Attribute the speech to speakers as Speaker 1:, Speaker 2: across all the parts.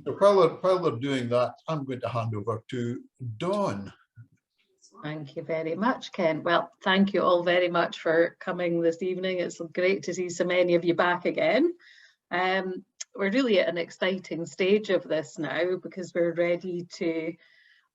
Speaker 1: So while they're doing that, I'm going to hand over to Dawn.
Speaker 2: Thank you very much, Ken. Well, thank you all very much for coming this evening. It's great to see so many of you back again. We're really at an exciting stage of this now because we're ready to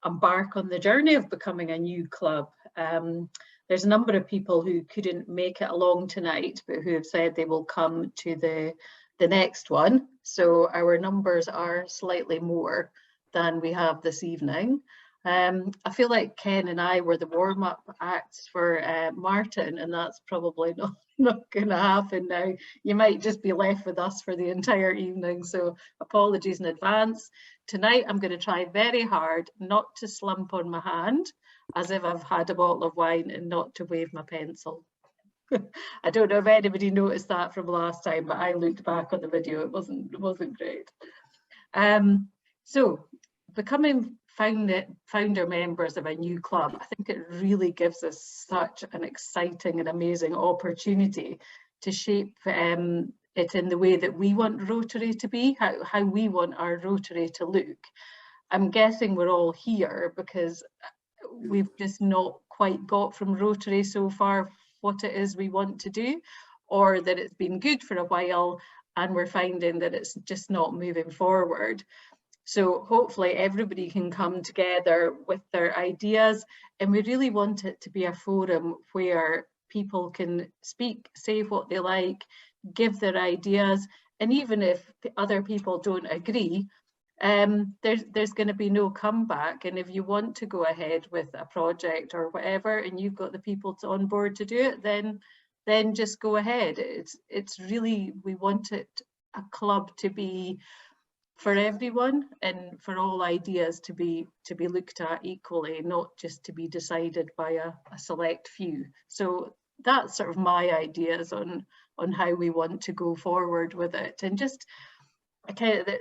Speaker 2: embark on the journey of becoming a new club. There's a number of people who couldn't make it along tonight, but who have said they will come to the next one. So our numbers are slightly more than we have this evening. I feel like Ken and I were the warm-up acts for Martin, and that's probably not going to happen now. You might just be left with us for the entire evening, so apologies in advance. Tonight I'm going to try very hard not to slump on my hand as if I've had a bottle of wine and not to wave my pencil. I don't know if anybody noticed that from last time, but I looked back on the video, it wasn't great. So becoming founder members of a new club, I think it really gives us such an exciting and amazing opportunity to shape it in the way that we want Rotary to be, how we want our Rotary to look. I'm guessing we're all here because we've just not quite got from Rotary so far what it is we want to do, or that it's been good for a while and we're finding that it's just not moving forward. So hopefully everybody can come together with their ideas, and we really want it to be a forum where people can speak, say what they like, give their ideas, and even if other people don't agree, there's going to be no comeback. And if you want to go ahead with a project or whatever, and you've got the people on board to do it, then just go ahead. It's really, we want it a club to be for everyone and for all ideas to be looked at equally, not just to be decided by a select few. So that's sort of my ideas on how we want to go forward with it. And just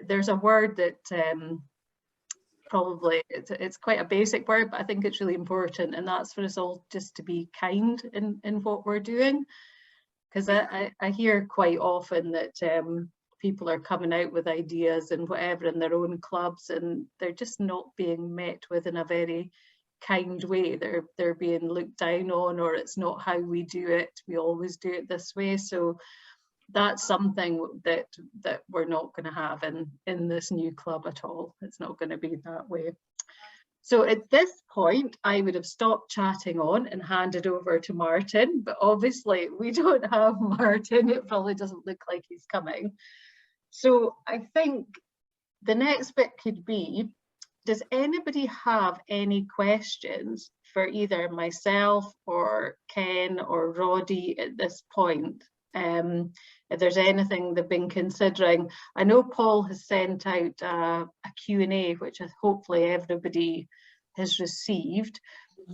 Speaker 2: there's a word that probably it's quite a basic word, but I think it's really important, and that's for us all just to be kind in what we're doing, because I hear quite often that people are coming out with ideas and whatever in their own clubs, and they're just not being met with in a very kind way. They're being looked down on, or it's not how we do it. We always do it this way. So that's something that we're not going to have in this new club at all. It's not going to be that way. So at this point, I would have stopped chatting on and handed over to Martin, but obviously we don't have Martin. It probably doesn't look like he's coming. So I think the next bit could be, does anybody have any questions for either myself or Ken or Roddy at this point? If there's anything they've been considering. I know Paul has sent out a Q&A, which hopefully everybody has received.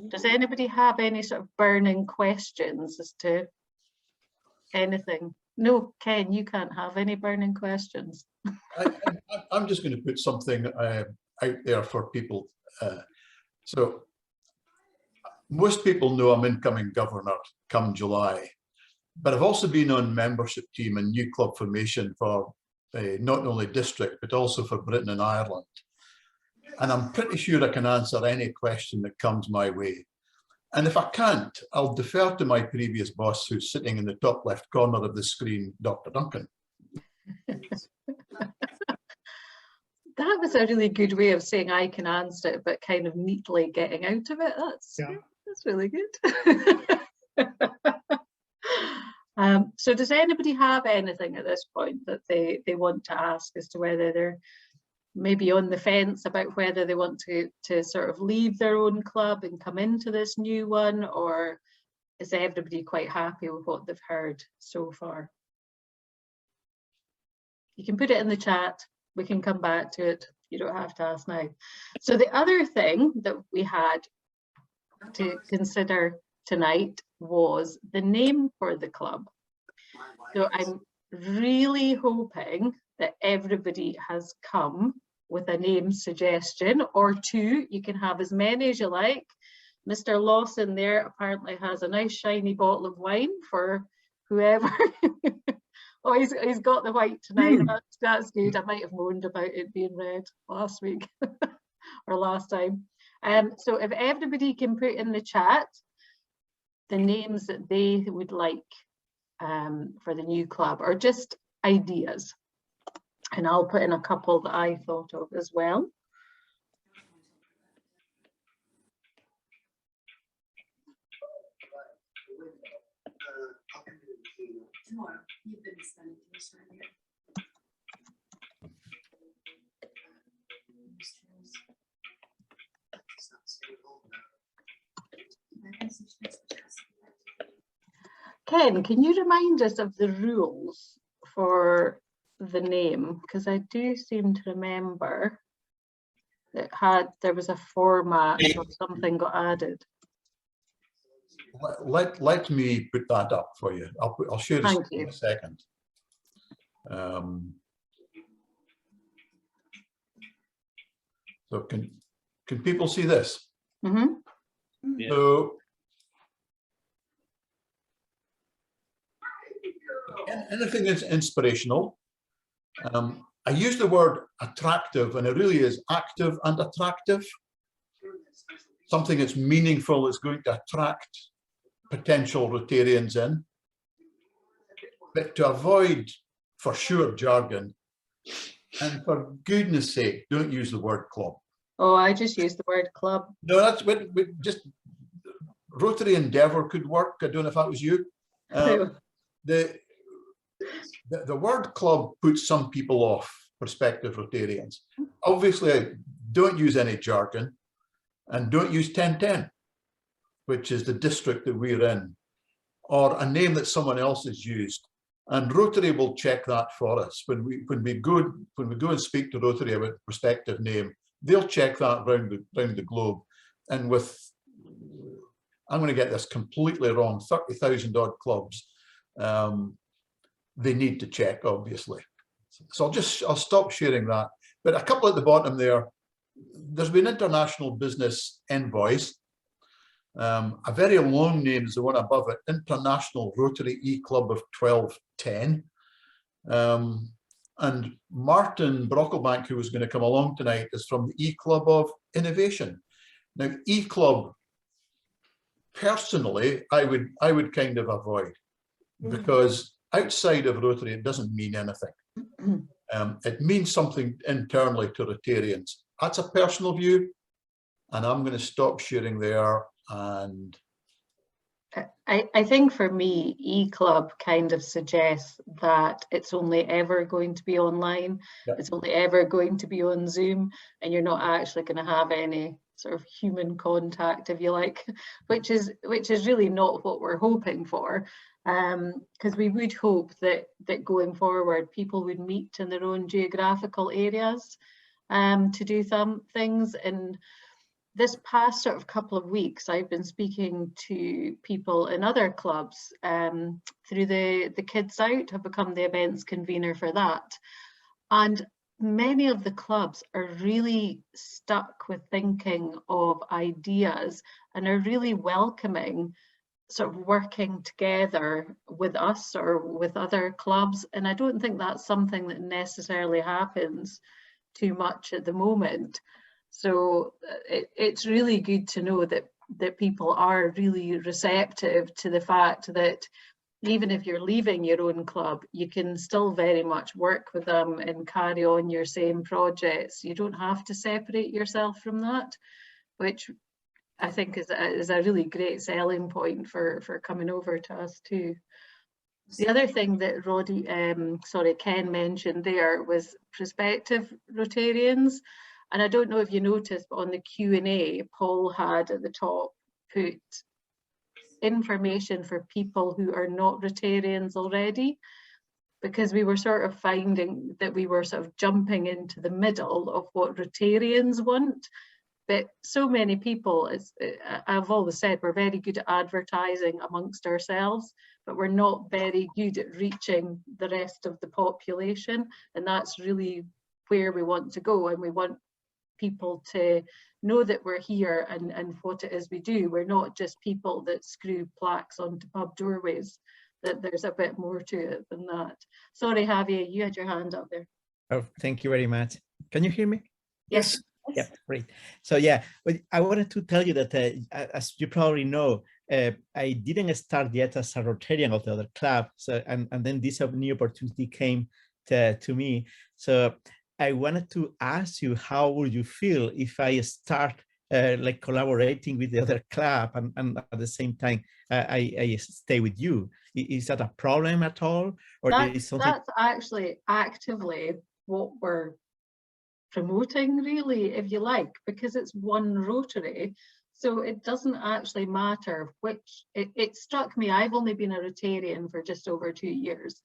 Speaker 2: Does anybody have any sort of burning questions as to anything? No, Ken, you can't have any burning questions.
Speaker 1: I'm just going to put something out there for people. So most people know I'm incoming governor come July, but I've also been on membership team and new club formation for not only district, but also for Britain and Ireland. And I'm pretty sure I can answer any question that comes my way. And if I can't, I'll defer to my previous boss, who's sitting in the top left corner of the screen, Dr. Duncan.
Speaker 2: That was a really good way of saying I can answer it, but kind of neatly getting out of it. That's really good. So does anybody have anything at this point that they want to ask as to whether they're maybe on the fence about whether they want to sort of leave their own club and come into this new one, or is everybody quite happy with what they've heard so far? You can put it in the chat. We can come back to it. You don't have to ask now. So the other thing that we had to consider tonight was the name for the club. So I'm really hoping that everybody has come with a name suggestion or two. You can have as many as you like. Mr. Lawson there apparently has a nice shiny bottle of wine for whoever Oh, he's got the white tonight. That's good. I might have moaned about it being red last week or last time. So if everybody can put in the chat the names that they would like for the new club, or just ideas, and I'll put in a couple that I thought of as well. Ken, can you remind us of the rules for the name? Because I do seem to remember that there was a format or something got added.
Speaker 1: Let me put that up for you. I'll share this in a second. So can people see this?
Speaker 2: Mm-hmm.
Speaker 3: Yeah.
Speaker 1: So anything is inspirational. I use the word attractive, and it really is active and attractive. Something that's meaningful, that's going to attract potential Rotarians in. But to avoid, for sure, jargon, and for goodness sake, don't use the word club.
Speaker 2: Oh, I just used the word club.
Speaker 1: No, that's just Rotary Endeavour could work. I don't know if that was you. The word club puts some people off, prospective Rotarians. Obviously, don't use any jargon, and don't use 1010, which is the district that we're in, or a name that someone else has used. And Rotary will check that for us. When we go and speak to Rotary about the prospective name, they'll check that round the globe. And with, I'm going to get this completely wrong, 30,000 odd clubs, they need to check, obviously. So I'll stop sharing that. But a couple at the bottom there, there's been International Business Envoys. A very long name is the one above it, International Rotary E-Club of 1210. And Martin Brocklebank, who was going to come along tonight, is from the E-Club of Innovation. Now, E-Club, personally, I would kind of avoid, because outside of Rotary, it doesn't mean anything. It means something internally to Rotarians. That's a personal view, and I'm going to stop sharing there. And
Speaker 2: I think for me, E-Club kind of suggests that it's only ever going to be online. Yep. It's only ever going to be on Zoom, and you're not actually going to have any sort of human contact, if you like, which is really not what we're hoping for. Because we would hope that going forward, people would meet in their own geographical areas to do some things. And this past sort of couple of weeks, I've been speaking to people in other clubs through the Kids Out. Have become the events convener for that. And many of the clubs are really stuck with thinking of ideas and are really welcoming sort of working together with us or with other clubs. And I don't think that's something that necessarily happens too much at the moment. So it's really good to know that people are really receptive to the fact that even if you're leaving your own club, you can still very much work with them and carry on your same projects. You don't have to separate yourself from that, which I think is a really great selling point for coming over to us too. The other thing that Ken mentioned there was prospective Rotarians. And I don't know if you noticed, but on the Q&A, Paul had at the top put information for people who are not Rotarians already, because we were sort of finding that we were sort of jumping into the middle of what Rotarians want. But so many people, I've always said, we're very good at advertising amongst ourselves, but we're not very good at reaching the rest of the population. And that's really where we want to go. And we want people to know that we're here and what it is we do. We're not just people that screw plaques onto pub doorways. that there's a bit more to it than that. Sorry, Javier, you had your hand up there.
Speaker 3: Oh, thank you very much. Can you hear me?
Speaker 2: Yes.
Speaker 3: Yeah, great. So yeah, but I wanted to tell you that as you probably know, I didn't start yet as a Rotarian of the other club. So and then this new opportunity came to me. So I wanted to ask you, how would you feel if I start like collaborating with the other club and at the same time I stay with you? Is that a problem at all, or is something?
Speaker 2: That's actually actively what we're promoting, really, if you like, because it's one Rotary. So it doesn't actually matter which, it struck me, I've only been a Rotarian for just over 2 years.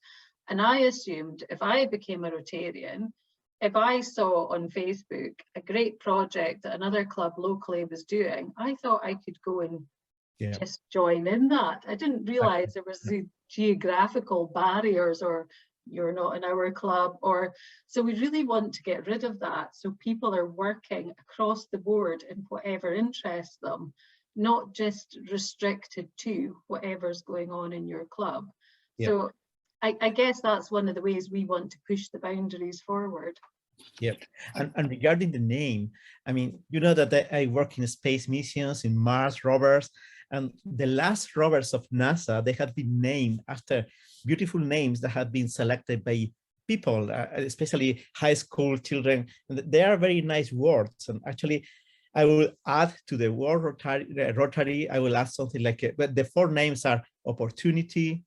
Speaker 2: And I assumed if I became a Rotarian, if I saw on Facebook a great project that another club locally was doing, I thought I could go and just join in that. I didn't realize there was the geographical barriers, or you're not in our club, or so we really want to get rid of that, so people are working across the board in whatever interests them, not just restricted to whatever's going on in your club. So I guess that's one of the ways we want to push the boundaries forward.
Speaker 3: Yep. And regarding the name, I mean, you know that I work in space missions, in Mars rovers, and the last rovers of NASA, they had been named after beautiful names that had been selected by people, especially high school children. And they are very nice words. And actually, I will add to the word Rotary, I will add something like, but the 4 names are opportunity,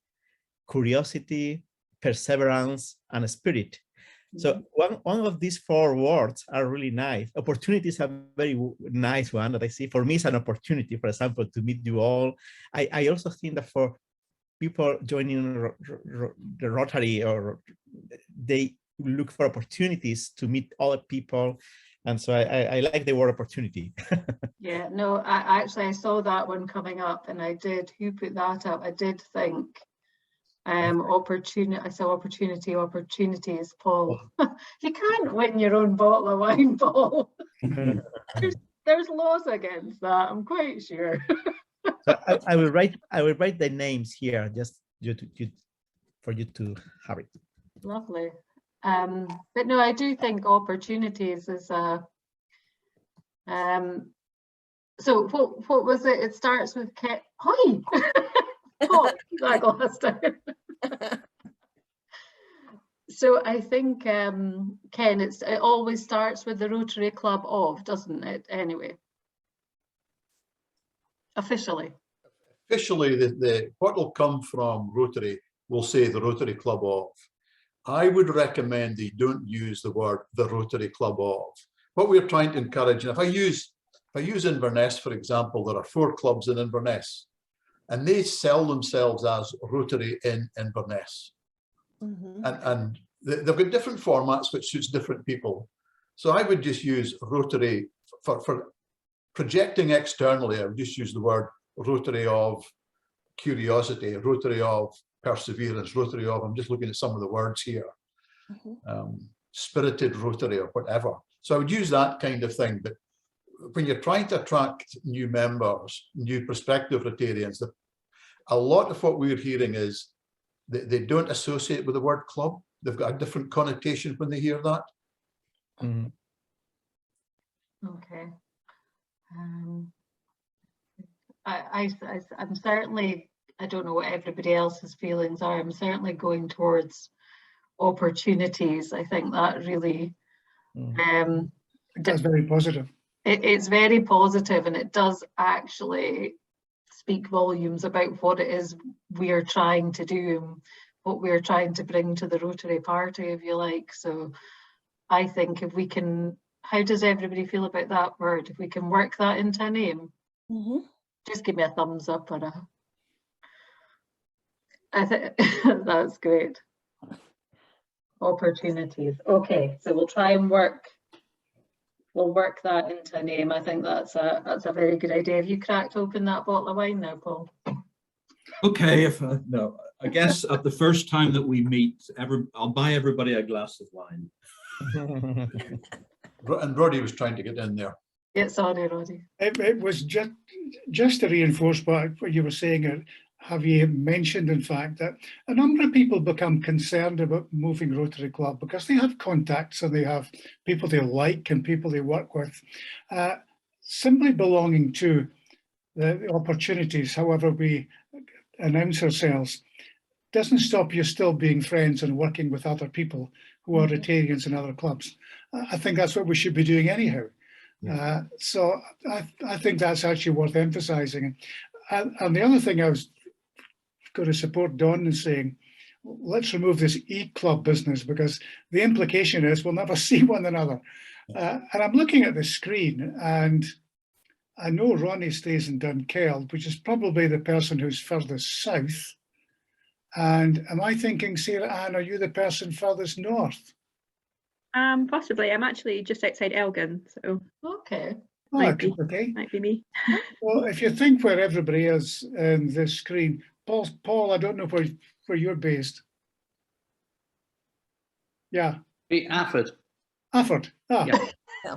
Speaker 3: curiosity, perseverance, and spirit. So one of these 4 words are really nice. Opportunity is a very nice one that I see. For me, it's an opportunity, for example, to meet you all. I also think that for people joining the Rotary, or they look for opportunities to meet other people. And so I like the word opportunity.
Speaker 2: Yeah, no, I saw that one coming up, and I did, who put that up? I did think opportunity. I saw opportunities, Paul. You can't win your own bottle of wine, Paul. there's laws against that, I'm quite sure.
Speaker 3: So I will write the names here, just for you to have it.
Speaker 2: Lovely. But no, I do think opportunities is a so what was it? It starts with Ken. Hi. Oh, that glass down. So I think, Ken, it always starts with the Rotary Club of, doesn't it? Anyway, officially.
Speaker 1: Officially, what will come from Rotary will say the Rotary Club of. I would recommend they don't use the word the Rotary Club of. What we're trying to encourage, and if I use Inverness, for example, there are 4 clubs in Inverness, and they sell themselves as Rotary in Inverness. And they've got different formats which suits different people. So I would just use Rotary for projecting externally. I would just use the word Rotary of curiosity, Rotary of perseverance, Rotary of, I'm just looking at some of the words here, spirited Rotary or whatever. So I would use that kind of thing. But when you're trying to attract new members, new prospective Rotarians, a lot of what we're hearing is they don't associate with the word club. They've got a different connotation when they hear that.
Speaker 2: Okay. I'm certainly, I don't know what everybody else's feelings are. I'm certainly going towards opportunities. I think that really,
Speaker 4: that's very positive.
Speaker 2: It's very positive, and it does actually speak volumes about what it is we are trying to do and what we're trying to bring to the Rotary Party, if you like. So I think if we can, how does everybody feel about that word? If we can work that into a name, just give me a thumbs up or I think that's great. Opportunities. Okay, so we'll try and work that into a name. I think that's a very good idea. Have you cracked open that bottle of wine now, Paul?
Speaker 5: Okay, no, I guess at the first time that we meet, I'll buy everybody a glass of wine.
Speaker 1: And Roddy was trying to get in there.
Speaker 2: Yeah, sorry, Roddy.
Speaker 4: It was just to reinforce what you were saying. have you mentioned, in fact, that a number of people become concerned about moving Rotary Club because they have contacts and they have people they like and people they work with. Simply belonging to the opportunities, however we announce ourselves, doesn't stop you still being friends and working with other people who are Rotarians in other clubs. I think that's what we should be doing anyhow. So I think that's actually worth emphasising. And the other thing I was going to support Don in saying, let's remove this e-club business, because the implication is we'll never see one another. And I'm looking at the screen and I know Ronnie stays in Dunkeld, which is probably the person who's furthest south. And am I thinking, Sarah Ann, are you the person furthest north?
Speaker 6: Possibly. I'm actually just outside Elgin, so
Speaker 2: Okay.
Speaker 4: Oh,
Speaker 6: Might be.
Speaker 4: okay.
Speaker 6: might be me.
Speaker 4: Well, if you think where everybody is in this screen, Paul, I don't know where you're based. Yeah.
Speaker 7: Be Afford.
Speaker 4: Afford. Ah.
Speaker 7: Yeah.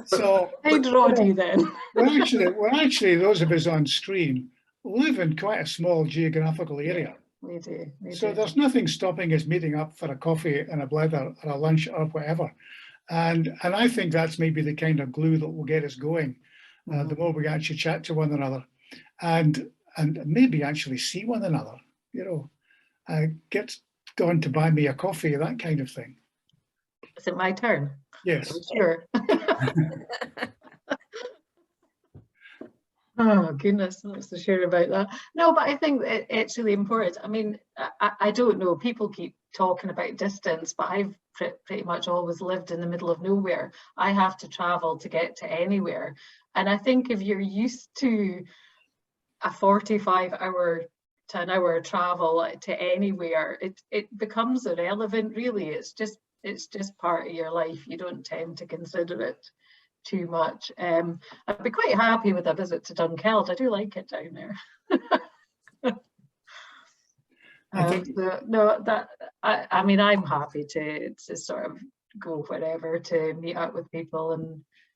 Speaker 4: So
Speaker 2: I'd Roddy then.
Speaker 4: we're actually those of us on screen live in quite a small geographical area.
Speaker 2: We do.
Speaker 4: So there's nothing stopping us meeting up for a coffee and a blether or a lunch or whatever. And I think that's maybe the kind of glue that will get us going. The more we actually chat to one another and maybe actually see one another, you know, get Don to buy me a coffee, that kind of thing.
Speaker 2: Is it my turn?
Speaker 4: Yes.
Speaker 2: I'm sure. Oh goodness, I'm not so sure about that. No, but I think it's really important. I mean, I don't know, people keep talking about distance, but I've pretty much always lived in the middle of nowhere. I have to travel to get to anywhere. And I think if you're used to a 45-hour to an hour travel to anywhere, it becomes irrelevant, really. It's just part of your life. You don't tend to consider it too much. I'd be quite happy with a visit to Dunkeld. I do like it down there. I mean, I'm happy to sort of go wherever to meet up with people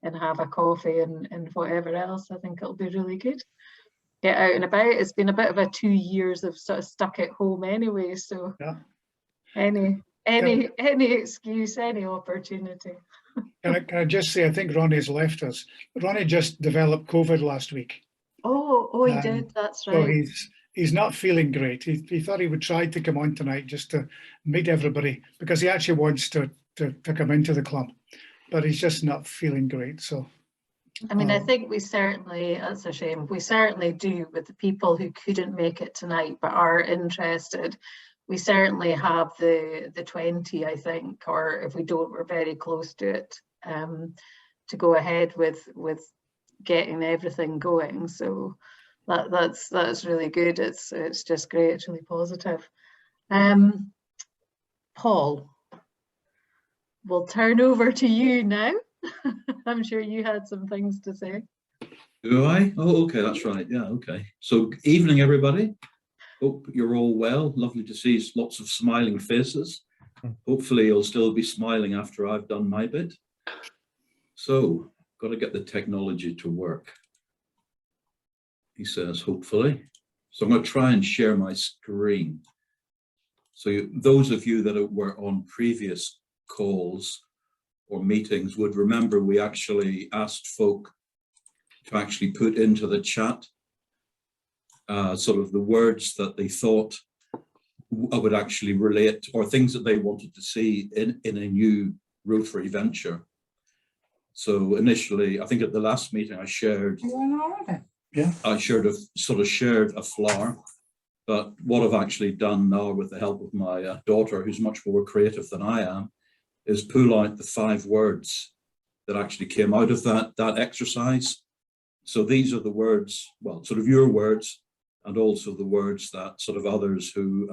Speaker 2: and have a coffee and whatever else. I think it'll be really good. Get out and about. It's been a bit of a 2 years of sort of stuck at home anyway. So yeah. Any excuse, any opportunity.
Speaker 4: Can I just say, I think Ronnie's left us. Ronnie just developed COVID last week.
Speaker 2: Oh, he did. That's right.
Speaker 4: So he's not feeling great. He thought he would try to come on tonight just to meet everybody because he actually wants to come into the club, but he's just not feeling great. So,
Speaker 2: I mean, I think we certainly, that's a shame, we certainly do with the people who couldn't make it tonight but are interested. We certainly have the 20, I think, or if we don't, we're very close to it, to go ahead with getting everything going. So that's really good. It's just great. It's really positive. Paul, we'll turn over to you now. I'm sure you had some things to say.
Speaker 5: Do I? Oh, okay, that's right. Yeah, okay. So, evening, everybody. Hope you're all well. Lovely to see lots of smiling faces. Hopefully you'll still be smiling after I've done my bit. So, got to get the technology to work, he says, hopefully. So I'm going to try and share my screen. So those of you that were on previous calls or meetings would remember we actually asked folk to actually put into the chat sort of the words that they thought would actually relate, or things that they wanted to see in a new Rotary venture. So initially, I think at the last meeting I shared, I shared a flower, but what I've actually done now with the help of my daughter, who's much more creative than I am, is pull out the 5 words that actually came out of that exercise. So these are the words, well, sort of your words, and also the words that sort of others who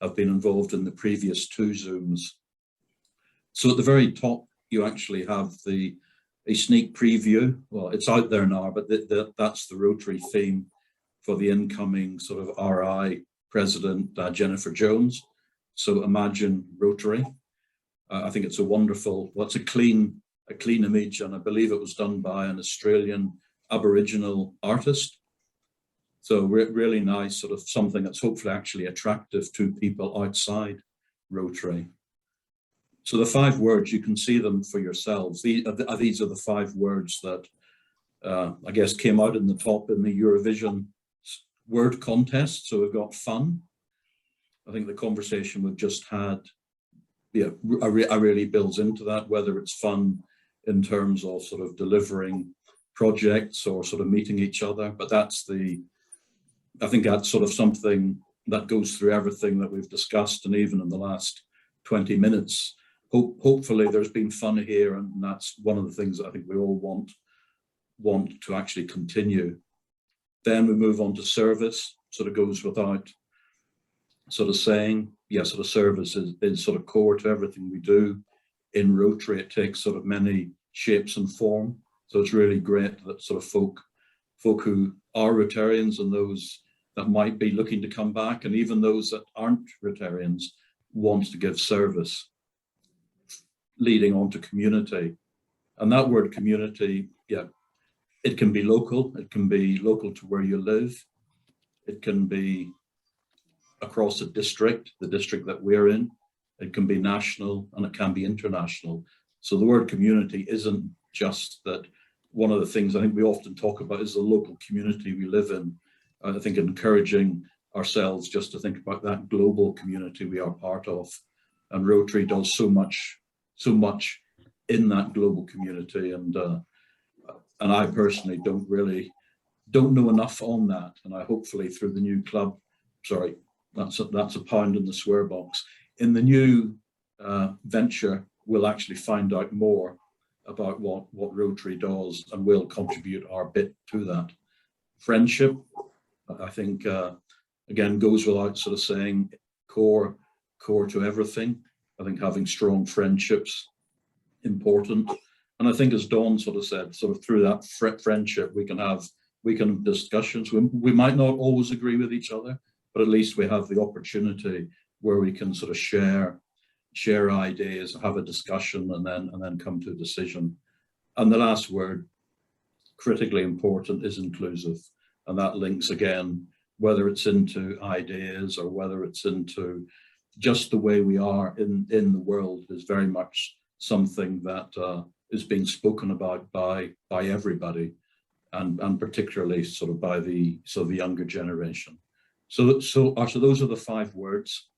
Speaker 5: have been involved in the previous 2 Zooms. So at the very top, you actually have a sneak preview. Well, it's out there now, but that's the Rotary theme for the incoming sort of RI president, Jennifer Jones. So imagine Rotary. I think it's a wonderful, well, it's a clean image, and I believe it was done by an Australian Aboriginal artist. So really nice, sort of something that's hopefully actually attractive to people outside Rotary. So the 5 words, you can see them for yourselves. These are the 5 words that I guess came out in the top in the Eurovision word contest. So we've got fun. I think the conversation we've just had, yeah, really builds into that, whether it's fun in terms of sort of delivering projects or sort of meeting each other. But I think that's sort of something that goes through everything that we've discussed, and even in the last 20 minutes. Hopefully there's been fun here, and that's one of the things that I think we all want to actually continue. Then we move on to service. Sort of goes without sort of saying, yeah, sort of service is sort of core to everything we do in Rotary. It takes sort of many shapes and form. So it's really great that sort of folk who are Rotarians and those that might be looking to come back, and even those that aren't Rotarians, want to give service, leading on to community. And that word community, yeah, it can be local. It can be local to where you live. It can be across the district that we're in. It can be national, and it can be international. So the word community isn't just that. One of the things I think we often talk about is the local community we live in. I think encouraging ourselves just to think about that global community we are part of. And Rotary does so much in that global community. And I personally don't know enough on that. And I hopefully through the new club, sorry, that's a pound in the swear box. In the new venture, we'll actually find out more about what Rotary does, and we'll contribute our bit to that. Friendship, I think, again, goes without sort of saying, core to everything. I think having strong friendships, important. And I think, as Dawn sort of said, sort of through that friendship, we can have discussions. We might not always agree with each other, but at least we have the opportunity where we can sort of share ideas, have a discussion, and then come to a decision. And the last word, critically important, is inclusive. And that links again, whether it's into ideas or whether it's into just the way we are in the world, is very much something that is being spoken about by everybody, and particularly sort of by the younger generation. So those are the 5 words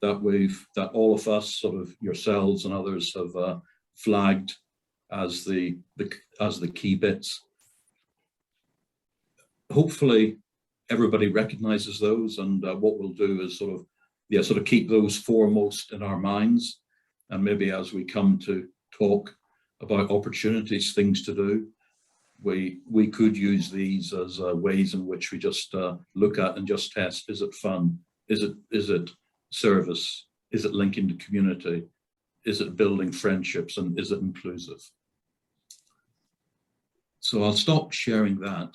Speaker 5: that all of us, sort of yourselves and others, have flagged as the key bits. Hopefully everybody recognizes those, and what we'll do is sort of keep those foremost in our minds, and maybe as we come to talk about opportunities, things to do, we could use these as ways in which we just look at and just test: is it fun? Is it service? Is it linking to community? Is it building friendships? And is it inclusive? So I'll stop sharing that.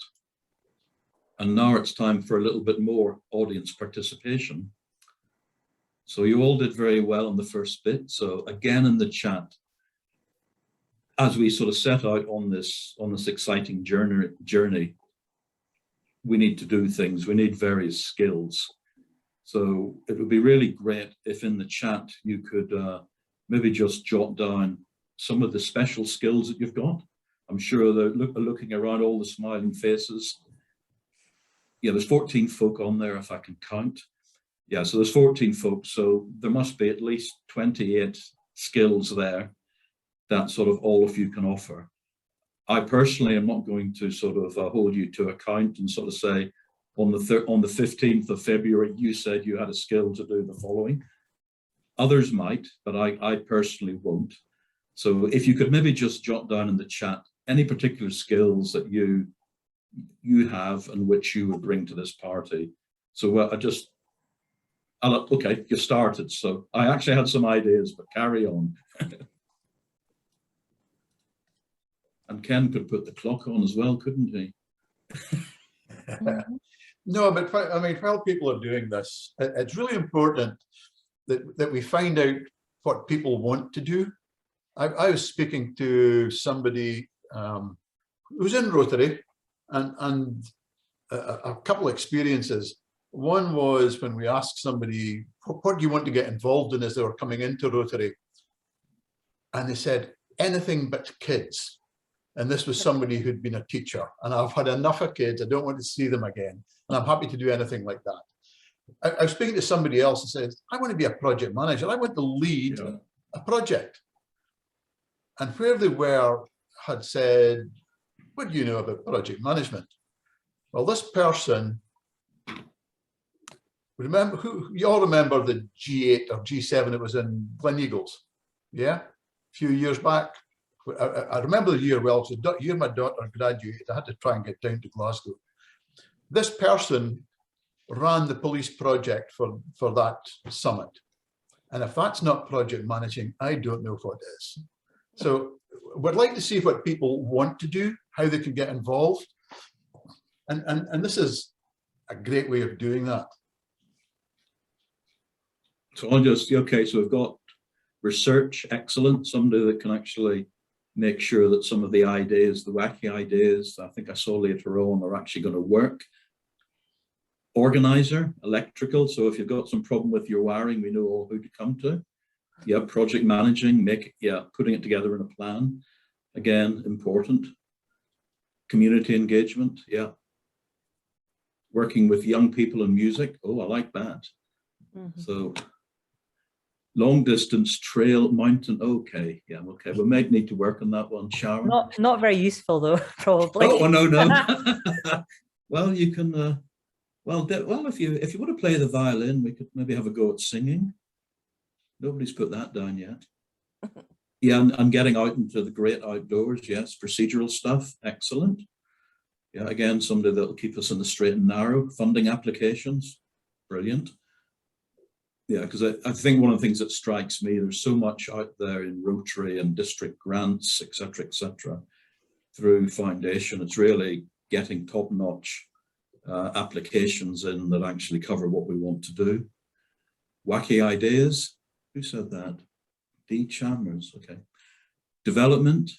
Speaker 5: And now it's time for a little bit more audience participation. So you all did very well on the first bit. So again, in the chat, as we sort of set out on this exciting journey, we need to do things. We need various skills. So it would be really great if in the chat you could maybe just jot down some of the special skills that you've got. I'm sure they're looking around all the smiling faces. Yeah, there's 14 folk on there if I can count. Yeah, so there's 14 folks. So there must be at least 28 skills there that sort of all of you can offer. I personally am not going to sort of hold you to account and sort of say, on the 15th of February, you said you had a skill to do the following. Others might, but I personally won't. So if you could maybe just jot down in the chat any particular skills that you have and which you would bring to this party. So okay, you started. So I actually had some ideas, but carry on. And Ken could put the clock on as well, couldn't he?
Speaker 1: No, but I mean, while people are doing this, it's really important that we find out what people want to do. I was speaking to somebody who's in Rotary, and a couple of experiences. One was when we asked somebody, what do you want to get involved in as they were coming into Rotary? And they said, anything but kids. And this was somebody who'd been a teacher. And I've had enough of kids. I don't want to see them again. And I'm happy to do anything like that. I was speaking to somebody else and said, I want to be a project manager. I want to lead a project. And where they were had said, what do you know about project management? Well, this person, remember who you all remember the G8 or G7 it was in Gleneagles, yeah, a few years back. I remember the year well. So the year my daughter graduated, I had to try and get down to Glasgow. This person ran the police project for that summit, and if that's not project managing, I don't know what is. So we'd like to see what people want to do, how they can get involved, and this is a great way of doing that.
Speaker 5: So I'll just, okay, so we've got research excellence, somebody that can actually make sure that some of the ideas, the wacky ideas, I think I saw later on, are actually going to work. Organizer, electrical, so if you've got some problem with your wiring, we know all who to come to. Yeah, project managing, putting it together in a plan. Again, important. Community engagement, yeah. Working with young people in music, oh, I like that. Mm-hmm. So long distance trail mountain, okay, yeah, okay. We might need to work on that one, Sharon.
Speaker 7: Not very useful though, probably.
Speaker 5: Oh no. Well, you can. Well, if you want to play the violin, we could maybe have a go at singing. Nobody's put that down yet. Yeah, and getting out into the great outdoors, yes. Procedural stuff, excellent. Yeah, again, somebody that'll keep us in the straight and narrow. Funding applications, brilliant. Yeah, because I think one of the things that strikes me, there's so much out there in Rotary and district grants, etc., through foundation. It's really getting top-notch applications in that actually cover what we want to do. Wacky ideas. Who said that? D. Chalmers. Okay. Development,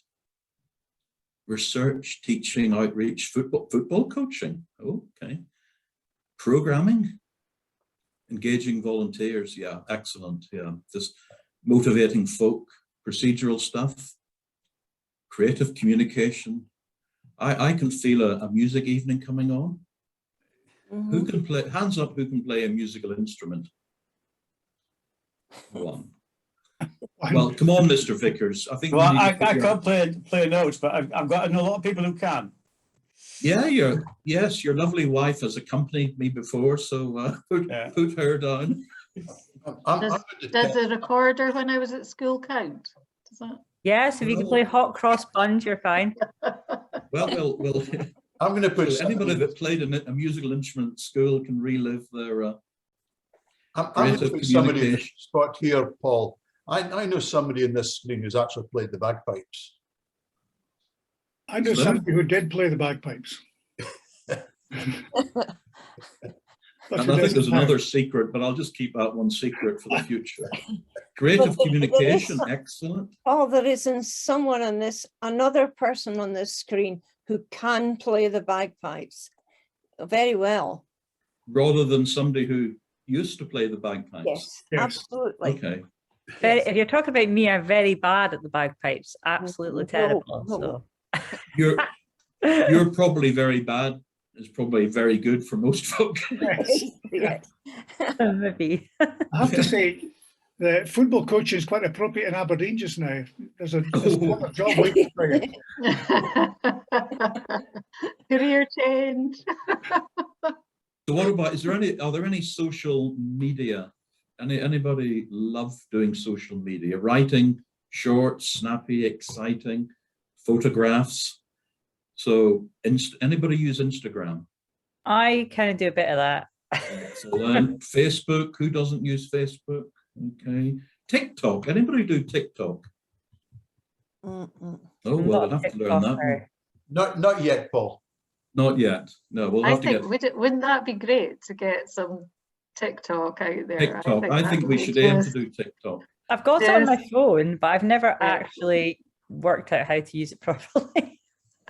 Speaker 5: research, teaching, outreach, football coaching. Okay. Programming, engaging volunteers. Yeah, excellent. Yeah, just motivating folk. Procedural stuff. Creative communication. I can feel a music evening coming on. Mm-hmm. Who can play? Hands up! Who can play a musical instrument? One. Well, come on, Mr. Vickers. I think.
Speaker 8: Well, I can't play notes, but I've got a lot of people who can.
Speaker 5: Yeah, your lovely wife has accompanied me before, so put her down.
Speaker 2: Does the recorder when I was at school count? Does that?
Speaker 7: Yes, if you can play hot cross buns, you're fine.
Speaker 5: Well.
Speaker 1: I'm going to put
Speaker 5: anybody that played a musical instrument at school can relive their.
Speaker 1: I'm going to put somebody in the spot here, Paul. I know somebody in this screen who's actually played the bagpipes.
Speaker 4: I know somebody who did play the bagpipes.
Speaker 5: And I think there's another secret, but I'll just keep that one secret for the future. Creative communication, excellent.
Speaker 9: Oh, there is someone on this, another person on this screen who can play the bagpipes very well.
Speaker 5: Rather than somebody who used to play the bagpipes.
Speaker 9: Yes, absolutely.
Speaker 5: Okay.
Speaker 7: If you're talking about me, I'm very bad at the bagpipes. Absolutely terrible. So.
Speaker 5: You're probably very bad. It's probably very good for most folk.
Speaker 9: Yes.
Speaker 7: Maybe.
Speaker 4: I have to say, the football coaching is quite appropriate in Aberdeen just now. There's another job waiting for you.
Speaker 2: Career change.
Speaker 5: So what about, are there any social media? Anybody love doing social media? Writing, short, snappy, exciting, photographs. So anybody use Instagram?
Speaker 7: I kind of do a bit of that.
Speaker 5: Excellent. Facebook, who doesn't use Facebook? Okay. TikTok, anybody do TikTok? Oh, well, I'll have to learn that one.
Speaker 1: Not yet, Paul.
Speaker 5: Not yet. No, we'll have to get.
Speaker 2: Wouldn't that be great to get some TikTok out there?
Speaker 5: TikTok. I think we should aim to do TikTok.
Speaker 7: I've got it on my phone, but I've never actually worked out how to use it properly.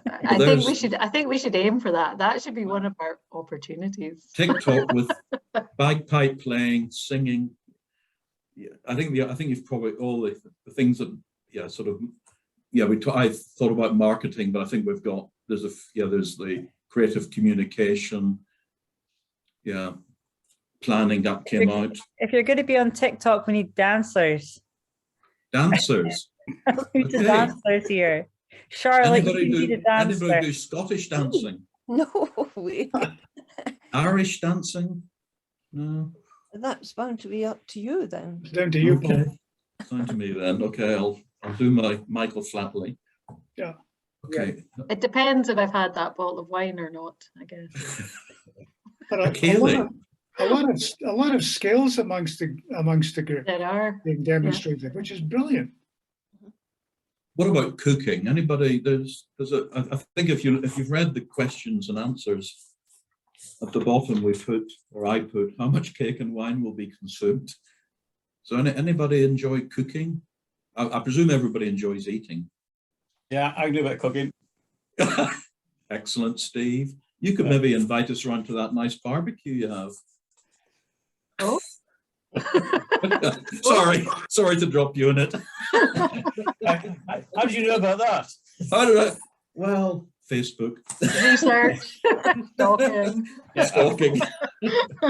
Speaker 2: I think we should aim for that. That should be one of our opportunities.
Speaker 5: TikTok with bagpipe playing, singing. Yeah, I think you've probably all the things that I thought about marketing, but I think we've got there's the creative communication, planning that came out.
Speaker 7: If you're going to be on TikTok, we need dancers.
Speaker 5: Dancers.
Speaker 7: We need dancers here. Charlotte, you can be the dancer.
Speaker 5: Anybody do Scottish dancing?
Speaker 9: No way.
Speaker 5: Irish dancing? No.
Speaker 9: That's bound to be up to you then.
Speaker 4: It's down to you, Paul.
Speaker 5: It's down to me then. Okay, I'll do my Michael Flatley.
Speaker 4: Yeah.
Speaker 5: Okay.
Speaker 2: It depends if I've had that bottle of wine or not, I guess.
Speaker 4: But a lot of skills amongst the group
Speaker 2: There are.
Speaker 4: being demonstrated, which is brilliant.
Speaker 5: What about cooking? Anybody? I think if you've read the questions and answers at the bottom, I put how much cake and wine will be consumed. So anybody enjoy cooking? I presume everybody enjoys eating.
Speaker 8: Yeah, I do a bit of cooking.
Speaker 5: Excellent, Steve. You could maybe invite us around to that nice barbecue you have.
Speaker 2: Oh.
Speaker 5: sorry to drop you in it.
Speaker 8: How did you know about that?
Speaker 5: Well, Facebook.
Speaker 2: Research. Stalking.
Speaker 5: Stalking.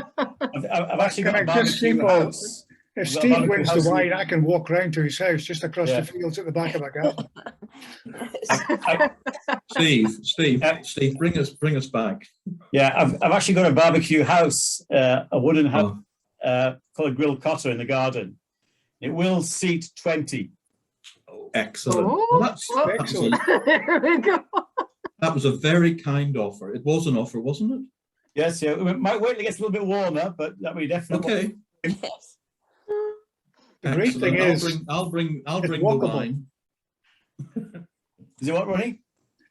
Speaker 8: I've actually got a barbecue house.
Speaker 4: If Steve wins the wine, I can walk round to his house just across the fields at the back of my garden.
Speaker 5: Steve, bring us back.
Speaker 8: Yeah, I've actually got a barbecue house, a wooden house called a grill cotter in the garden. It will seat 20.
Speaker 5: Oh, excellent.
Speaker 2: Oh,
Speaker 5: That's
Speaker 4: excellent.
Speaker 2: There we go.
Speaker 5: That was a very kind offer. It was an offer, wasn't it?
Speaker 8: Yes, yeah. We might wait till it gets a little bit warmer, but that we definitely.
Speaker 5: Okay.
Speaker 9: Yes.
Speaker 4: The great thing is,
Speaker 5: I'll bring the
Speaker 4: walkable.
Speaker 5: wine.
Speaker 8: Is it what, Ronnie?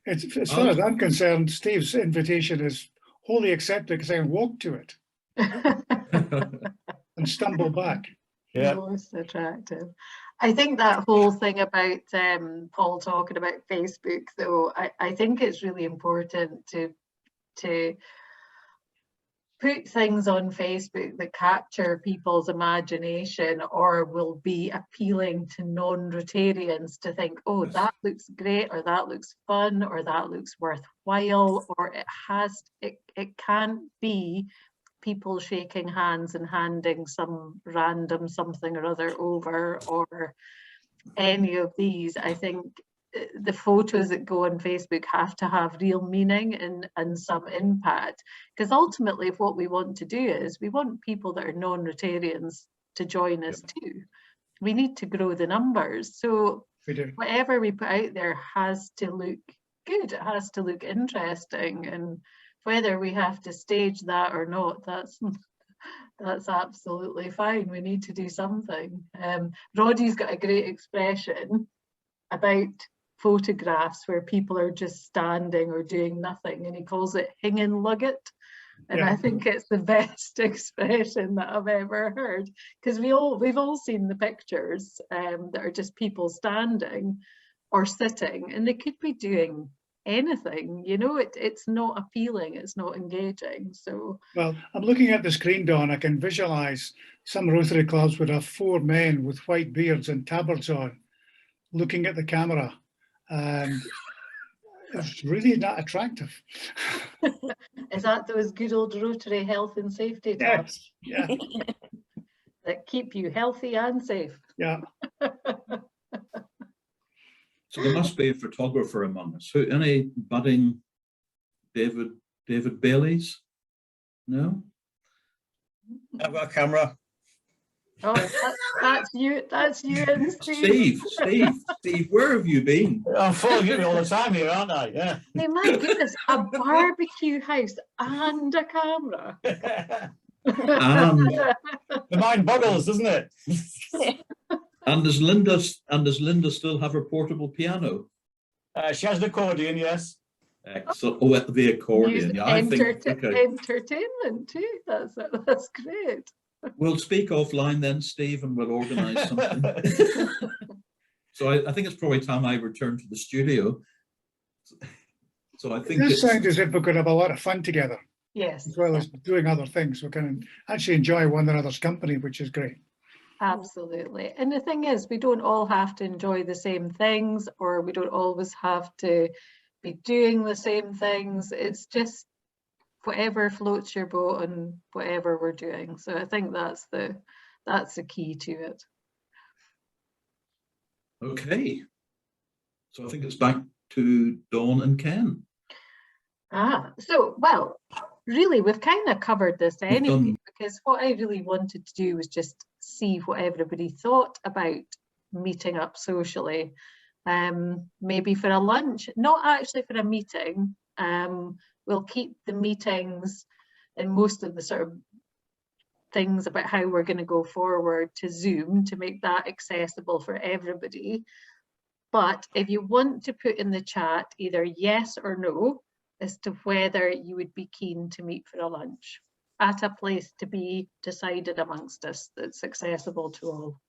Speaker 4: as far as I'm concerned, Steve's invitation is wholly accepted because I can walk to it and stumble back.
Speaker 8: Yeah.
Speaker 2: Most attractive. I think that whole thing about Paul talking about Facebook, though, I think it's really important to put things on Facebook that capture people's imagination or will be appealing to non-Rotarians to think, oh, that looks great, or that looks fun, or that looks worthwhile, or it can't be people shaking hands and handing some random something or other over, or any of these. I think the photos that go on Facebook have to have real meaning and some impact, because ultimately what we want to do is we want people that are non-Rotarians to join us too. We need to grow the numbers, so whatever we put out there has to look good, it has to look interesting, and whether we have to stage that or not, that's absolutely fine. We need to do something. Roddy's got a great expression about photographs where people are just standing or doing nothing, and he calls it hinging lugget, and I think it's the best expression that I've ever heard, because we've all seen the pictures that are just people standing or sitting, and they could be doing anything, you know. It's not appealing, it's not engaging. So
Speaker 4: well, I'm looking at the screen, Dawn. I can visualize some Rotary clubs would have 4 men with white beards and tabards on looking at the camera, and it's really not attractive.
Speaker 2: is that those good old Rotary health and safety tabs?
Speaker 4: Yes. Yeah.
Speaker 2: That keep you healthy and safe?
Speaker 4: Yeah.
Speaker 5: So there must be a photographer among us. Any budding David Baileys? No?
Speaker 8: I've got a camera.
Speaker 2: Oh, that's you and Steve.
Speaker 5: Steve, where have you been?
Speaker 8: I'm following you all the time here, aren't I? Yeah.
Speaker 2: Hey, my goodness, a barbecue house and a camera.
Speaker 8: The mind boggles, doesn't it?
Speaker 5: And does Linda still have her portable piano?
Speaker 8: She has an accordion, yes.
Speaker 5: Excellent. Oh, the accordion. Yeah, I think
Speaker 2: entertainment too. That's great.
Speaker 5: We'll speak offline then, Steve, and we'll organise something. So I think it's probably time I return to the studio. So I
Speaker 4: It
Speaker 5: think
Speaker 4: does
Speaker 5: it's,
Speaker 4: sound as if we're going to have a lot of fun together,
Speaker 2: Yes,
Speaker 4: as well as doing other things. We can actually enjoy one another's company, which is great.
Speaker 2: absolutely. And the thing is, we don't all have to enjoy the same things, or we don't always have to be doing the same things. It's just whatever floats your boat and whatever we're doing. So I think that's the key to it.
Speaker 5: okay. So I think it's back to Dawn and Ken.
Speaker 2: So, well, really, we've kind of covered this
Speaker 5: We've
Speaker 2: anyway,
Speaker 5: done-
Speaker 2: because what I really wanted to do was just see what everybody thought about meeting up socially. Maybe for a lunch, not actually for a meeting. We'll keep the meetings and most of the sort of things about how we're going to go forward to Zoom to make that accessible for everybody. But if you want to put in the chat either yes or no as to whether you would be keen to meet for a lunch at a place to be decided amongst us that's accessible to all.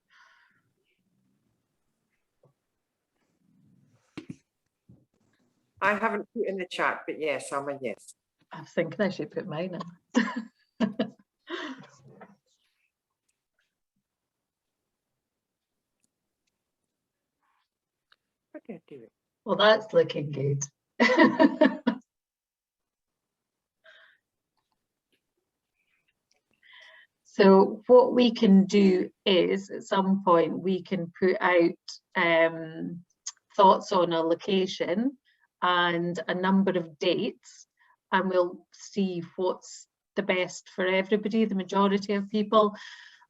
Speaker 10: I haven't put in the chat, but yes, I'm a yes.
Speaker 2: I think I should put mine in.
Speaker 10: I can do it.
Speaker 2: Well, that's looking good. So what we can do is at some point we can put out thoughts on a location and a number of dates, and we'll see what's the best for everybody, the majority of people.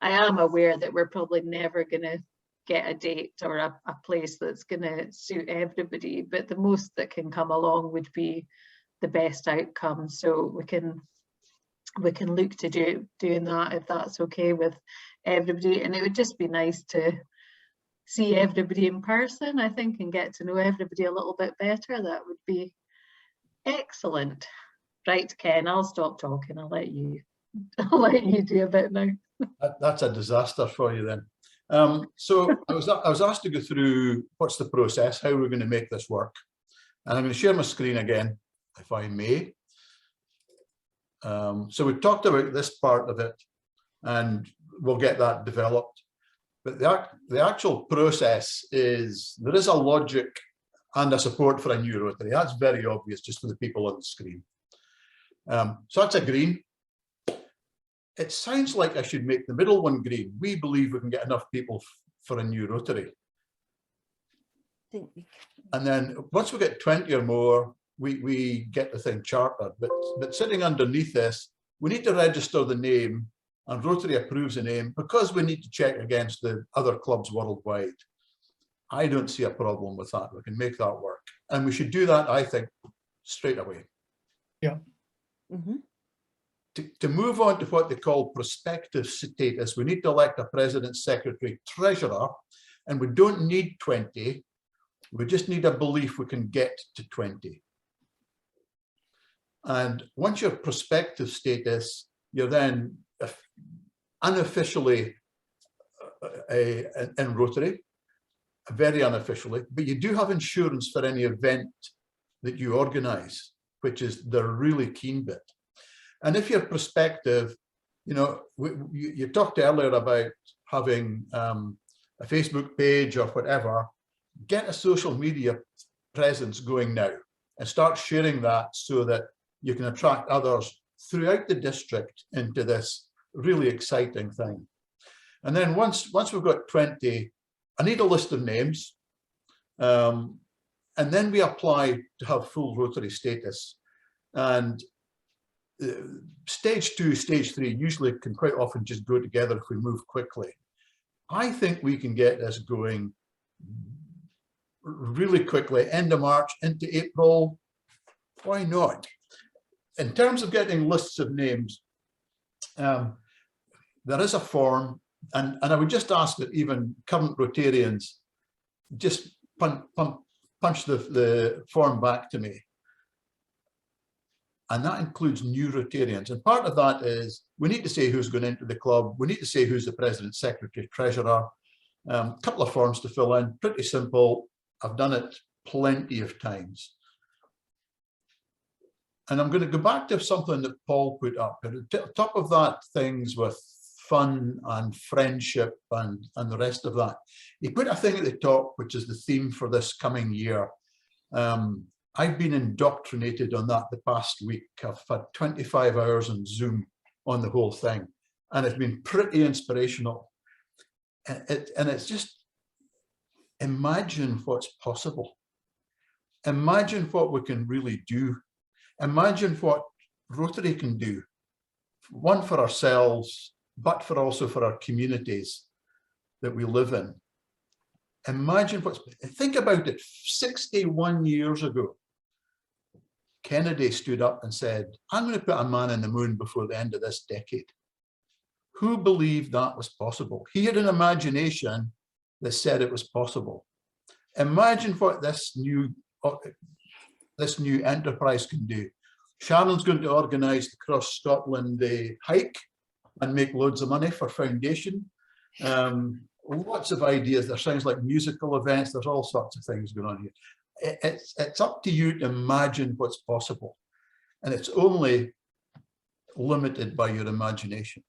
Speaker 2: I am aware that we're probably never going to get a date or a place that's going to suit everybody, but the most that can come along would be the best outcome. So we can look to doing that if that's okay with everybody. And it would just be nice to see everybody in person, I think, and get to know everybody a little bit better. That would be excellent. Right, Ken, I'll stop talking. I'll let you do a bit now.
Speaker 1: That's a disaster for you then. So I was asked to go through what's the process, how we're going to make this work. And I'm going to share my screen again, if I may. So we've talked about this part of it, and we'll get that developed. But the actual process is, there is a logic and a support for a new Rotary. That's very obvious just for the people on the screen. So that's a green. It sounds like I should make the middle one green. We believe we can get enough people for a new Rotary. And then once we get 20 or more, we get the thing chartered. But sitting underneath this, we need to register the name, and Rotary approves the name because we need to check against the other clubs worldwide. I don't see a problem with that. We can make that work. And we should do that, I think, straight away.
Speaker 4: Yeah.
Speaker 9: Mm-hmm.
Speaker 1: To move on to what they call prospective status, we need to elect a president, secretary, treasurer, and we don't need 20. We just need a belief we can get to 20. And once you're prospective status, you're then unofficially in Rotary, very unofficially, but you do have insurance for any event that you organize, which is the really keen bit. And if you're prospective, you know, you talked earlier about having a Facebook page or whatever. Get a social media presence going now and start sharing that so that you can attract others throughout the district into this really exciting thing. And then once we've got 20, I need a list of names. And then we apply to have full Rotary status. And stage 2, stage 3 usually can quite often just go together if we move quickly. I think we can get this going really quickly, end of March into April. Why not? In terms of getting lists of names, there is a form, and I would just ask that even current Rotarians just punch the form back to me. And that includes new Rotarians. And part of that is we need to say who's going into the club. We need to say who's the president, secretary, treasurer. A couple of forms to fill in, pretty simple. I've done it plenty of times. And I'm going to go back to something that Paul put up. At the top of that, things with fun and friendship and the rest of that. He put a thing at the top, which is the theme for this coming year. I've been indoctrinated on that the past week. I've had 25 hours on Zoom on the whole thing, and it's been pretty inspirational. And it's just, imagine what's possible. Imagine what we can really do. Imagine what Rotary can do, one for ourselves, but also for our communities that we live in. Imagine think about it, 61 years ago, Kennedy stood up and said, I'm going to put a man on the moon before the end of this decade. Who believed that was possible? He had an imagination that said it was possible. Imagine what this new enterprise can do. Shannon's going to organise the Cross Scotland hike and make loads of money for foundation. Lots of ideas. There sounds like musical events. There's all sorts of things going on here. It's up to you to imagine what's possible. And it's only limited by your imagination.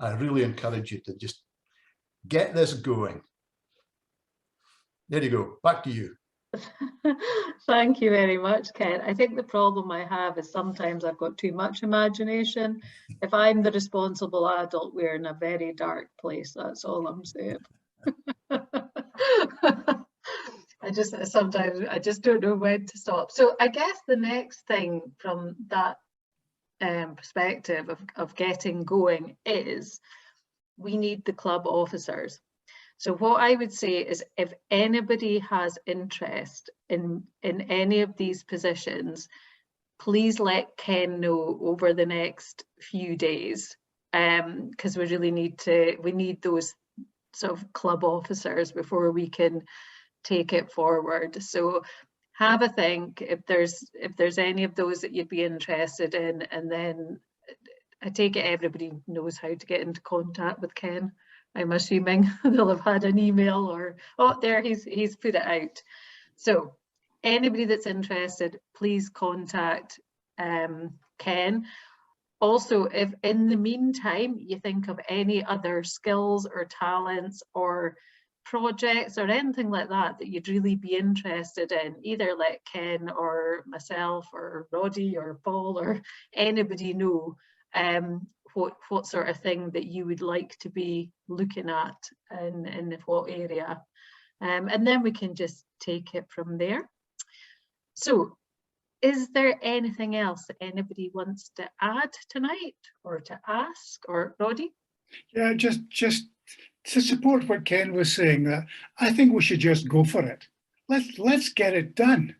Speaker 1: I really encourage you to just get this going. There you go. Back to you.
Speaker 2: Thank you very much, Ken. I think the problem I have is sometimes I've got too much imagination. If I'm the responsible adult, we're in a very dark place. That's all I'm saying. Sometimes I just don't know when to stop. So I guess the next thing from that perspective of getting going is we need the club officers. So what I would say is if anybody has interest in any of these positions, please let Ken know over the next few days, because we really need those sort of club officers before we can take it forward. So have a think if there's any of those that you'd be interested in, and then I take it everybody knows how to get into contact with Ken. I'm assuming they'll have had an email or, oh, there, he's put it out. So anybody that's interested, please contact Ken. Also, if in the meantime you think of any other skills or talents or projects or anything like that that you'd really be interested in, either let Ken or myself or Roddy or Paul or anybody know what sort of thing that you would like to be looking at in what area, and then we can just take it from there. So is there anything else that anybody wants to add tonight or to ask? Or Roddy?
Speaker 4: Yeah, just to support what Ken was saying, that I think we should just go for it. Let's get it done.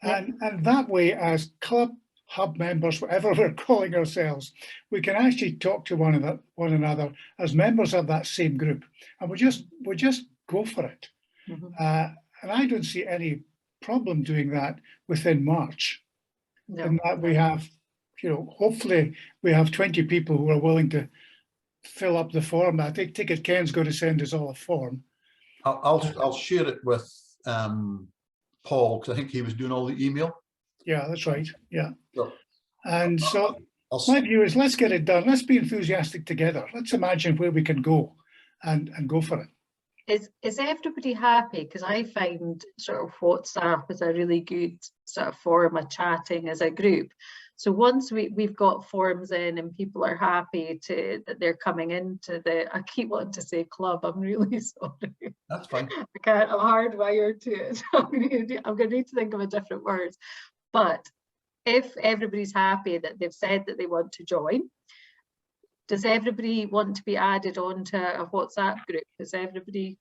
Speaker 4: And that way, as club hub members, whatever we're calling ourselves, we can actually talk to one another as members of that same group, and we just go for it. And I don't see any problem doing that within March. No. And that we have, hopefully we have 20 people who are willing to fill up the form. I think Ken's going to send us all a form.
Speaker 1: I'll share it with Paul, because I think he was doing all the email.
Speaker 4: Yeah, that's right. Yeah.
Speaker 1: Sure.
Speaker 4: And so my view is, let's get it done. Let's be enthusiastic together. Let's imagine where we can go and go for it.
Speaker 2: Is everybody happy? Because I find sort of WhatsApp is a really good sort of form of chatting as a group. So once we've got forms in and people are happy that they're coming into I keep wanting to say club, I'm really sorry.
Speaker 1: That's fine.
Speaker 2: I'm hardwired to it. I'm going to need to think of a different word. But if everybody's happy that they've said that they want to join, does everybody want to be added on to a WhatsApp group? Is everybody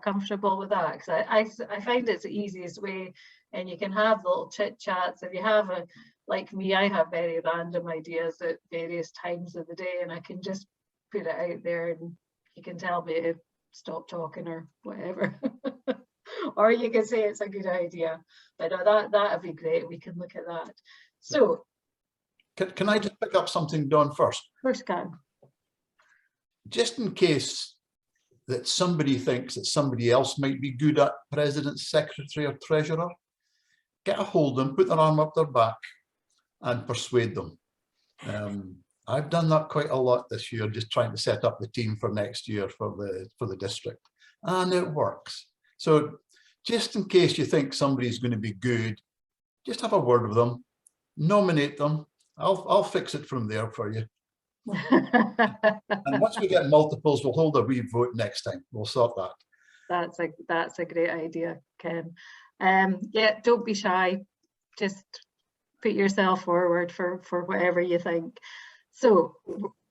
Speaker 2: comfortable with that? Because I find it's the easiest way, and you can have little chit chats. If you have like me, I have very random ideas at various times of the day, and I can just put it out there and you can tell me to stop talking or whatever. Or you can say it's a good idea. But that'd be great. We can look at that. So
Speaker 1: can I just pick up something, Dawn, first?
Speaker 2: First, can.
Speaker 1: Just in case that somebody thinks that somebody else might be good at president, secretary or treasurer, get a hold of them, put their arm up their back and persuade them. I've done that quite a lot this year, just trying to set up the team for next year for the district, and it works. So just in case you think somebody's going to be good, just have a word with them, nominate them. I'll fix it from there for you. And once we get multiples, we'll hold a wee vote next time. We'll sort that.
Speaker 2: That's a great idea, Ken. Yeah, don't be shy. Just put yourself forward for whatever you think. So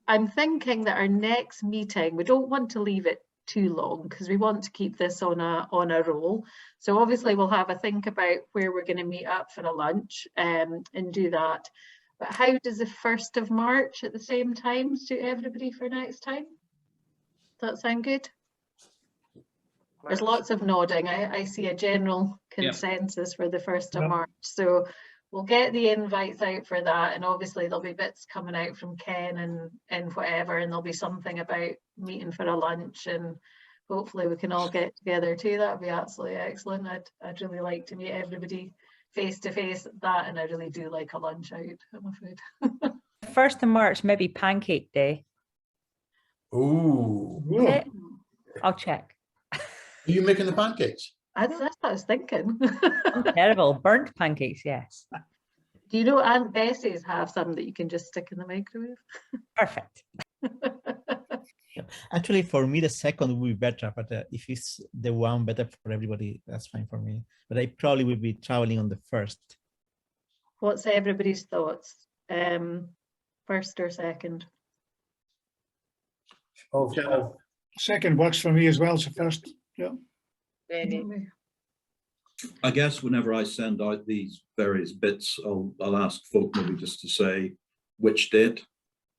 Speaker 2: I'm thinking that our next meeting, we don't want to leave it too long because we want to keep this on a roll. So obviously we'll have a think about where we're going to meet up for a lunch and do that. But how does the 1st of March at the same time suit everybody for next time? Does that sound good? There's lots of nodding. I see a general consensus for the 1st of March. So we'll get the invites out for that. And obviously there'll be bits coming out from Ken and whatever, and there'll be something about meeting for a lunch, and hopefully we can all get together too. That'd be absolutely excellent. I'd really like to meet everybody face to face at that, and I really do like a lunch out, I'm afraid.
Speaker 7: 1st of March, maybe Pancake Day.
Speaker 1: Ooh.
Speaker 7: Okay. I'll check.
Speaker 1: Are you making the pancakes?
Speaker 2: That's what I was thinking.
Speaker 7: Terrible. Burnt pancakes, yes.
Speaker 2: Do you know Aunt Bessie's have some that you can just stick in the microwave?
Speaker 7: Perfect.
Speaker 3: Actually, for me, the 2nd would be better, but if it's the one better for everybody, that's fine for me. But I probably will be traveling on the 1st.
Speaker 2: What's everybody's thoughts? 1st or 2nd?
Speaker 1: Oh,
Speaker 4: 2nd works for me as well, so 1st. Yeah.
Speaker 5: I guess whenever I send out these various bits, I'll ask folk maybe just to say which date.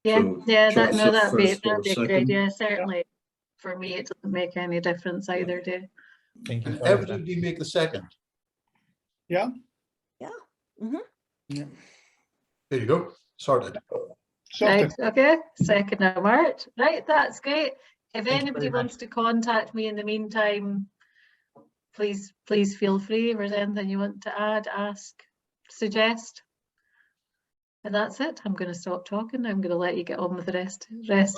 Speaker 2: Yeah,
Speaker 5: So
Speaker 2: yeah,
Speaker 5: choice of
Speaker 2: that'd be
Speaker 5: first or
Speaker 2: a good
Speaker 5: second.
Speaker 2: idea. Certainly, for me, it doesn't make any difference either day.
Speaker 3: Thank you.
Speaker 1: can everybody make the 2nd?
Speaker 4: Yeah.
Speaker 9: Yeah. Mm-hmm.
Speaker 4: Yeah.
Speaker 1: There you go. Sorted.
Speaker 2: Right, okay, 2nd of March. Right, that's great. If
Speaker 1: Thank you
Speaker 2: anybody
Speaker 1: very
Speaker 2: wants to contact me in the meantime, please feel free. If there's anything you want to add, ask, suggest. And that's it. I'm going to stop talking. I'm going to let you get on with the rest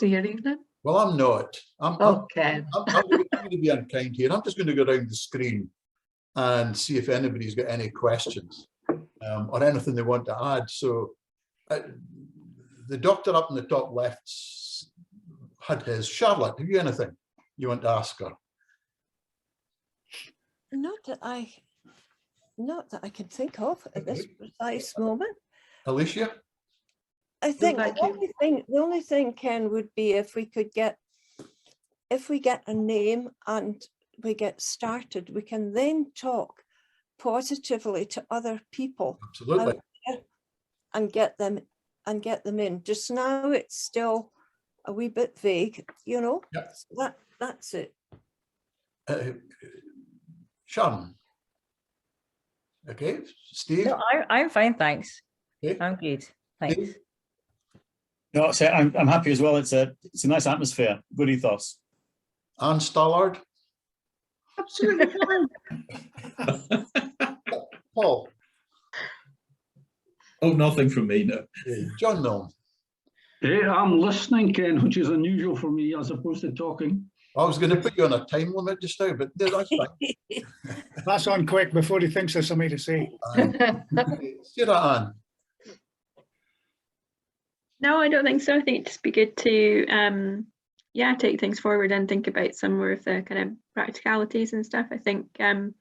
Speaker 2: of your evening.
Speaker 1: Well, I'm not. I'm
Speaker 2: Okay.
Speaker 1: I'm going to be unkind here. I'm just going to go around the screen and see if anybody's got any questions or anything they want to add. So the doctor up in the top left had his. Charlotte, have you anything you want to ask her?
Speaker 9: Not that I can think of at this precise moment.
Speaker 1: Alicia?
Speaker 9: I think
Speaker 2: thank
Speaker 9: the only thing, Ken, would be if we get a name and we get started, we can then talk positively to other people.
Speaker 1: Absolutely.
Speaker 9: And get them in. Just now it's still a wee bit vague, you know.
Speaker 1: Yep.
Speaker 9: So that's it.
Speaker 1: Sharon? Okay. Steve?
Speaker 7: No, I'm fine, thanks.
Speaker 1: Okay.
Speaker 7: I'm good. Thanks.
Speaker 1: Steve?
Speaker 8: No, so I'm happy as well. It's a nice atmosphere, good ethos.
Speaker 1: Anne Stallard?
Speaker 10: Absolutely fine.
Speaker 1: Paul?
Speaker 5: Oh, nothing from me, no.
Speaker 1: John Milne?
Speaker 11: Hey, I'm listening, Ken, which is unusual for me as opposed to talking.
Speaker 1: I was going to put you on a time limit just now, but that's fine.
Speaker 4: That's on quick before he thinks there's something to say.
Speaker 1: Sarah Ann?
Speaker 6: No, I don't think so. I think it'd just be good to take things forward and think about some more of the kind of practicalities and stuff. I think and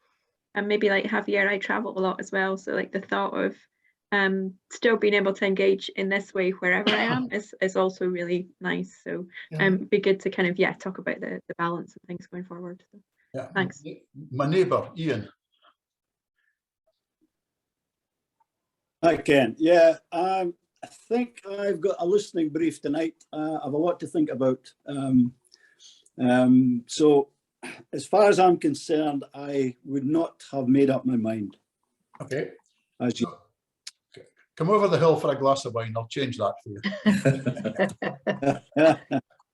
Speaker 6: maybe like Javier, I travel a lot as well, so like the thought of still being able to engage in this way wherever I am is also really nice. So be good to kind of talk about the balance of things going forward. So,
Speaker 1: Yeah.
Speaker 6: thanks.
Speaker 1: My neighbour Ian.
Speaker 8: Hi, Ken. Yeah, I think I've got a listening brief tonight. I have a lot to think about. So as far as I'm concerned, I would not have made up my mind.
Speaker 1: Okay.
Speaker 8: As you
Speaker 1: Come over the hill for a glass of wine. I'll change that for you.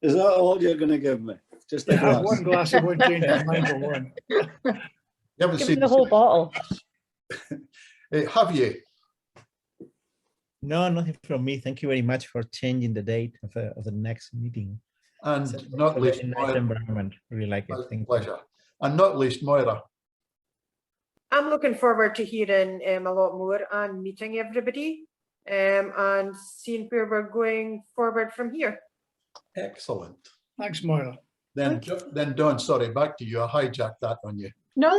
Speaker 8: Is that all you're going to give me? Just a glass?
Speaker 4: One glass of wine change my mind for one.
Speaker 1: You haven't
Speaker 7: Give
Speaker 1: seen
Speaker 7: me the whole bottle.
Speaker 1: Javier.
Speaker 3: No, nothing from me. Thank you very much for changing the date of the next meeting.
Speaker 1: And
Speaker 3: It's
Speaker 1: not
Speaker 3: a
Speaker 1: least,
Speaker 3: very nice
Speaker 1: Moira,
Speaker 3: environment. Really like it. Thank you.
Speaker 1: pleasure. And not least, Moira.
Speaker 10: I'm looking forward to hearing a lot more and meeting everybody and seeing where we're going forward from here.
Speaker 1: Excellent.
Speaker 4: Thanks, Moira.
Speaker 1: Then Dawn, sorry, back to you. I hijacked that on you.
Speaker 2: No,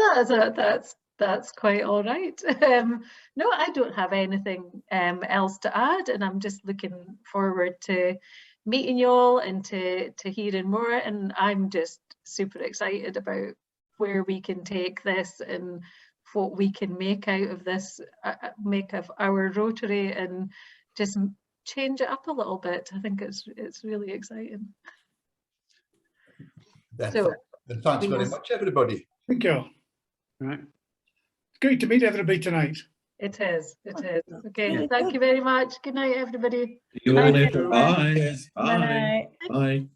Speaker 2: that's quite all right. No, I don't have anything else to add, and I'm just looking forward to meeting you all and to hearing more. And I'm just super excited about where we can take this and what we can make out of this, make of our Rotary, and just change it up a little bit. I think it's really exciting.
Speaker 1: Then,
Speaker 2: So,
Speaker 1: then thanks
Speaker 2: we
Speaker 1: very
Speaker 2: will-
Speaker 1: much, everybody.
Speaker 4: Thank you.
Speaker 11: Right.
Speaker 4: It's great to meet everybody tonight.
Speaker 2: It is. Okay,
Speaker 9: Really
Speaker 2: thank
Speaker 9: good.
Speaker 2: you very much. Good night, everybody.
Speaker 5: See you all
Speaker 7: Thank
Speaker 5: later.
Speaker 7: you.
Speaker 5: Bye.
Speaker 7: Bye.
Speaker 5: Bye. Bye.